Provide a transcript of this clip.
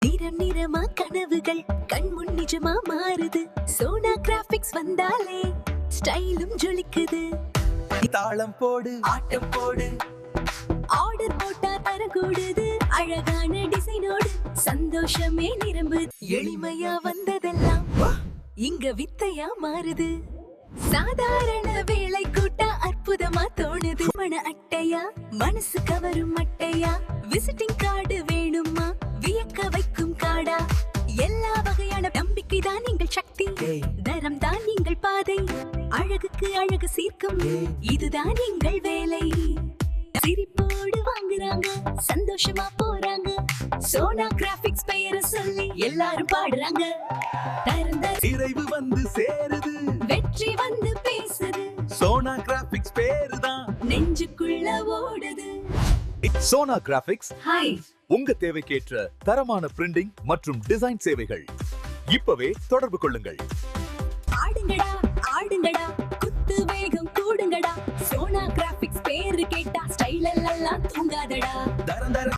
நிறம் நிறமா கனவுகள் கண்முன் நிஜமா மாறுது. சோனா கிராபிக்ஸ் வந்தாலே ஸ்டைலும் ஜொலிக்குது. தாளம் போடு, ஆட்டம் போடு, ஆர்டர் போட்டா தரக்கூடுது. அழகான டிசைனோடு சந்தோஷமே நிரம்புது. எளிமையா வந்ததெல்லாம் இங்க வித்தையா மாறுது. சாதாரண வேலை கூட்டா அற்புதமா தோணுது. மன அட்டையா, மனசு கவரும் அட்டையா, விசிட்டிங் கார்டு வேணுமா, வியக்க வைக்கும் கார்டா, எல்லா வகையான நம்பிக்கை தான் எங்கள் சக்தி. தரம் தான் எங்கள் பாதை, அழகுக்கு அழகு சேர்க்கும் இதுதான் எங்கள் வேலை. சிரிப்போடு வாங்குறாங்க, சந்தோஷமா போறாங்க. சோனா கிராபிக்ஸ் பெயரை சொல்லி எல்லாரும் பாடுறாங்க. நிறைவு வந்து சேருது, வெற்றி வந்து பேசுது. சோனா கிராபிக்ஸ் பேருதான் நெஞ்சுக்குள்ள ஓடுது. Sona graphics hi. உங்க தேவைக்கேற்ற தரமான பிரிண்டிங் மற்றும் டிசைன் சேவைகள் இப்பவே தொடர்பு கொள்ளுங்கள். ஆடுங்கடா ஆடுங்கடா